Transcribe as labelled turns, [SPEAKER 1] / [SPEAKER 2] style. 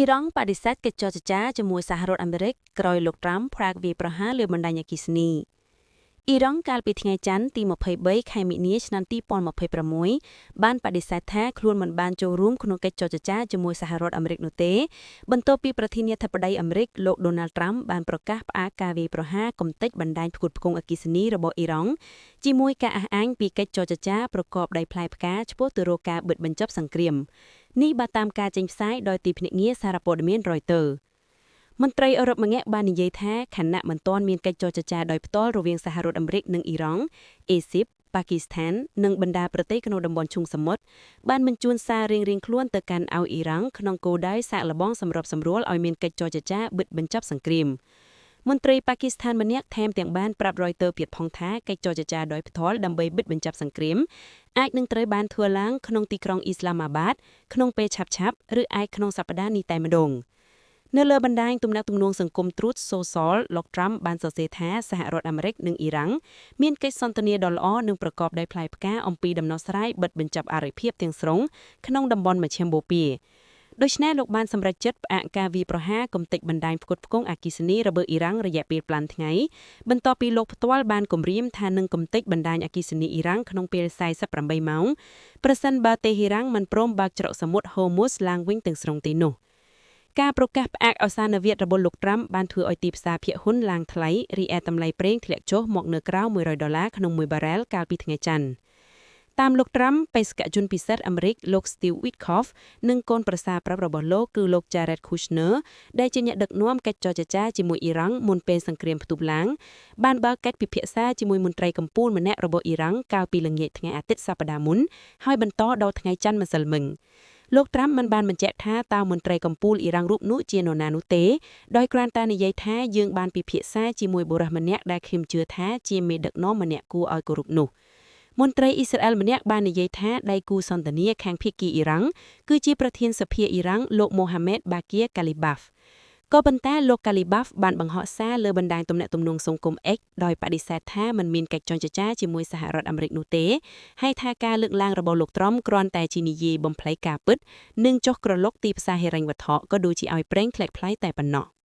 [SPEAKER 1] រ៉ង់បដិសេធកិច្ចចរចាជាមួយសហរដ្ឋអាមេរិកក្រោយលោកត្រាំប្រាកវាយប្រហារលើបណ្ដាញអគ្គិសនីអ៊ីរ៉ង់កាលពីថ្ងៃច័ន្ទទី23ខែមិនិនាឆ្នាំ2026បានបដិសេធថាខ្លួនមិនបានចូលរួមក្នុងកិច្ចចរចាជាមួយសហរដ្ឋអាមេរិកនោះទេបន្ទាប់ពីប្រធានាធិបតីអាមេរិកលោកដូណាល់ត្រាំបានប្រកាសផ្អាកការវាយប្រហារគំទេចបណ្ដាញផ្គត់ផ្គង់អគ្គិសនីរបស់អ៊ីរ៉ង់ជាមួយការអះអាងពីកិច្ចចរចាប្រកបដោយផ្លែផ្កាឆ្ពោះទៅរកការបិទបញ្ចប់សង្គ្រាមនេះបើតាមការចេញផ្សាយដោយទីភ្នាក់ងារសារព័ត៌មាន Reuters មន្ត្រីអឺរ៉ុបម្នាក់បាននិយាយថាខណៈមិនទាន់មានកិច្ចចរចាដោយផ្ទាល់រវាងសហរដ្ឋអាមេរិកនិងអ៊ីរ៉ង់អេស៊ីបប៉ាគីស្ថាននិងបណ្ដាប្រទេសក្នុងតំបន់ឈូងសមុទ្របានបញ្ជូនសាររៀងៗខ្លួនទៅកាន់អ៊ីរ៉ង់ក្នុងគោលដៅសាកល្បងសម្របសម្រួលឲ្យមានកិច្ចចរចាបិទបញ្ចប់សង្គ្រាមមន្ត្រីប៉ាគីស្ថានម្នាក់ថែមទាំងបានប្រាប់ Reuters ទៀតផងថាកិច្ចចរចាដោយផ្ទាល់ដើម្បីបិទបញ្ចប់សង្គ្រាមអាចនឹងត្រូវបានធ្វើឡើងក្នុងទីក្រុងអ៊ីស្លាមាបាតក្នុងពេលឆាប់ៗឬអាចក្នុងសប្តាហ៍នេះតែម្ដងនៅលើបណ្ដាញទំនាក់ទំនងសង្គម Truth Social លោកត្រាំបានសរសេរថាសហរដ្ឋអាមេរិកនិងអ៊ីរ៉ង់មានកិច្ចសន្ទនាដ៏ល្អនិងប្រកបដោយផ្លែផ្កាអំពីដំណោះស្រាយបិទបញ្ចប់អរិភាពទាំងស្រុងក្នុងតំបន់មជ្ឈិមបូព៌ាដូច្នេះលោកបានសម្រេចចិត្តផ្អាកការវាយប្រហារគំទេចបណ្ដាញផ្គត់ផ្គង់អគ្គិសនីរបស់អ៊ីរ៉ង់រយៈពេល5ថ្ងៃបន្ទាប់ពីលោកផ្ទាល់បានគម្រាមថានឹងគំទេចបណ្ដាញអគ្គិសនីអ៊ីរ៉ង់ក្នុងពេល48ម៉ោងប្រសិនបើតេហេរ៉ាំងមិនព្រមបើកច្រកសមុទ្រ Hormuz ឡើងវិញទាំងស្រុងទេនោះការប្រកាសផ្អាកអសានវិទ្យរបស់លោកត្រាំបានធ្វើឲ្យទីផ្សារភាគហ៊ុនឡើងថ្លៃរីឯតម្លៃប្រេងធ្លាក់ចុះមកនៅក្រៅ$100ក្នុង1បារ៉ែលកាលពីថ្ងៃច័ន្ទតាមលោកត្រាំបេសកជនពិសេសអាមេរិកលោក Steve Witkoff និងកូនប្រសារប្រាប់របស់លោកគឺលោក Jared Kushner ដែលជាអ្នកដឹកនាំកិច្ចចរចាជាមួយអ៊ីរ៉ង់មុនពេលសង្គ្រាមផ្ទុះឡើងបានបើកកិច្ចពិភាក្សាជាមួយមន្ត្រីកម្ពុជាម្នាក់របស់អ៊ីរ៉ង់កាលពីល្ងាចថ្ងៃអាទិត្យសប្តាហ៍មុនហើយបន្តដល់ថ្ងៃច័ន្ទម្សិលមិញលោកត្រាំមិនបានបញ្ជាក់ថាតើមន្ត្រីកម្ពុជាអ៊ីរ៉ង់រូបនោះជានរណានោះទេដោយគ្រាន់តែនិយាយថាយើងបានពិភាក្សាជាមួយបុរសម្នាក់ដែលខ្ញុំជឿថាជាមេដឹកនាំម្នាក់គួរឲ្យគោរពនោះមន្ត្រីអ៊ីស្រាអែលម្នាក់បាននិយាយថាដៃគូសន្ទនាខាងភៀកគីអ៊ីរ៉ង់គឺជាប្រធានសភាអ៊ីរ៉ង់លោកម៉ូហាម៉េតបាគៀកាលីបាហ្វក៏ប៉ុន្តែលោកកាលីបាហ្វបានបង្ហោះសារលើបណ្ដាញទំនាក់ទំនងសង្គម X ដោយបដិសេធថាមិនមានកិច្ចចរចាជាមួយសហរដ្ឋអាមេរិកនោះទេហើយថាការលើកឡើងរបស់លោកត្រាំគ្រាន់តែជានិយាយបំភ្លៃការពិតនិងចុះក្រឡុកទីផ្សារហិរញ្ញវត្ថុក៏ដូចជាឲ្យប្រេងធ្លាក់ថ្លៃតែប៉ុណ្ណោះ